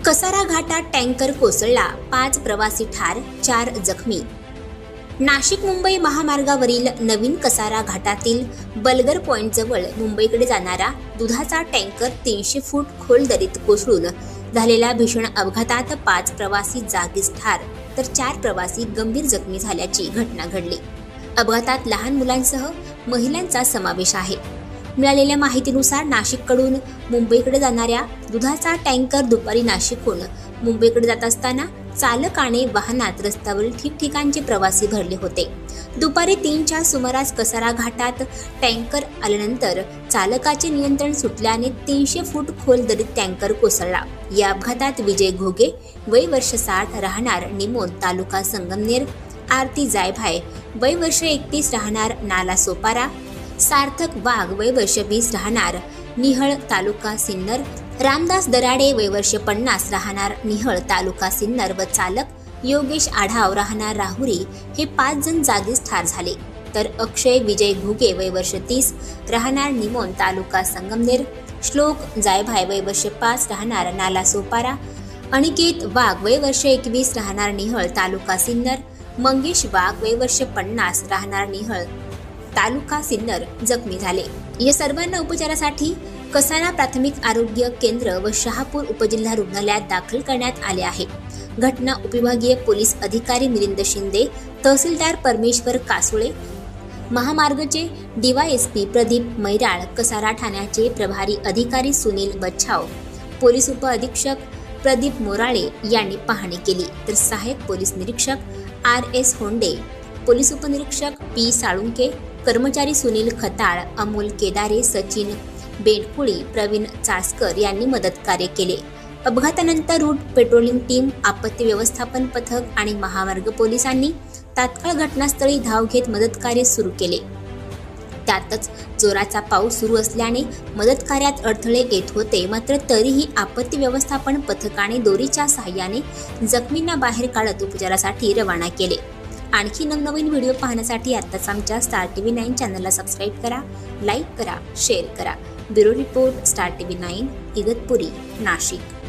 कसारा घाटात टँकर कोसळला, 5 प्रवासी ठार, 4 जखमी। नाशिक मुंबई महामार्गावरील नवीन कसारा घाटातील बलगर पॉइंट जवळ मुंबईकडे जाणारा दुधाचा टँकर 300 फूट खोल दरीत कोसळून झालेल्या भीषण अपघातात 5 प्रवासी जागीच ठार तर 4 प्रवासी गंभीर जखमी झाल्याची घटना घडली। अपघातात लहान मुलांसह महिलांचा समावेश आहे। मिळालेल्या माहितीनुसार नाशिककडून मुंबईकडे जाणाऱ्या दुधाचा टँकर दुपारी नाशिकहून मुंबईकडे जात असताना चालकाने वाहनात रस्त्यावरील ठिकठिकाणचे प्रवासी भरले होते। दुपारी 3च्या सुमारास कसारा घाटात टँकर आल्यानंतर चालकाचे नियंत्रण सुटल्याने 300 फूट खोल दरीत टँकर कोसळला। या अपघातात विजय घोगे वय वर्ष 60 राहणार निमोण तालुका संगमनेर, आरती जायभाय वय वर्ष 31 राहणार नाला सोपारा, सार्थक वाघ वय वर्ष 20 राहणार निहळ तालुका सिन्नर, रामदास दराडे वय वर्ष 50 राहणार निहळ तालुका सिन्नर व चालक योगेश आढाव राहणार राहुरी हे 5 जण जागीच ठार झाले। तर अक्षय विजय घुगे वय वर्ष 30 राहणार निमोण तालुका संगमनेर, श्लोक जायभाय वय वर्ष 5 राहणार नाला सोपारा, अनिकेत वाघ वय वर्ष 21 राहणार निहळ तालुका सिन्नर, मंगेश वाघ वय वर्ष 50 राहणार निहळ तालुका सिन्नर जखमी झाले। या सर्वांना उपचारासाठी कसारा प्राथमिक आरोग्य केंद्र व शहापूर उपजिल्हा रुग्णालयात दाखल करण्यात आले आहे। घटना उपविभागीय पोलीस अधिकारी मिलिंद शिंदे, तहसीलदार परमेश्वर कासुळे, महामार्गचे डीवायएसपी प्रदीप मैराळ, कसारा ठाण्याचे प्रभारी अधिकारी सुनील बच्छाव, पोलीस उप अधीक्षक प्रदीप मोराळे यांनी पाहणी केली। तर सहाय्यक पोलीस निरीक्षक RS होंडे, पोलीस उपनिरीक्षक P साळुंके, कर्मचारी सुनील खताळ, अमोल केदारे, सचिन बेंडकुळी, प्रवीण चासकर यांनी मदत कार्य केले। अपघातानंतर रूट पेट्रोलिंग टीम, आपत्ती व्यवस्थापन पथक आणि महामार्ग पोलिसांनी तात्काळ घटनास्थळी धाव घेत मदत कार्य सुरू केले। त्यातच जोराचा पाऊस सुरू असल्याने मदत कार्यात अडथळे येत होते, मात्र तरीही आपत्ती व्यवस्थापन पथकाने दोरीच्या सहाय्याने जखमींना बाहेर काढत उपचारासाठी रवाना केले। आणखी नवनवीन व्हिडिओ पाहण्यासाठी आत्ताच आमच्या स्टार TV 9 चॅनलला सबस्क्राईब करा, लाईक करा, शेअर करा। Bureau report, star TV 9, Igatpuri, Nashik.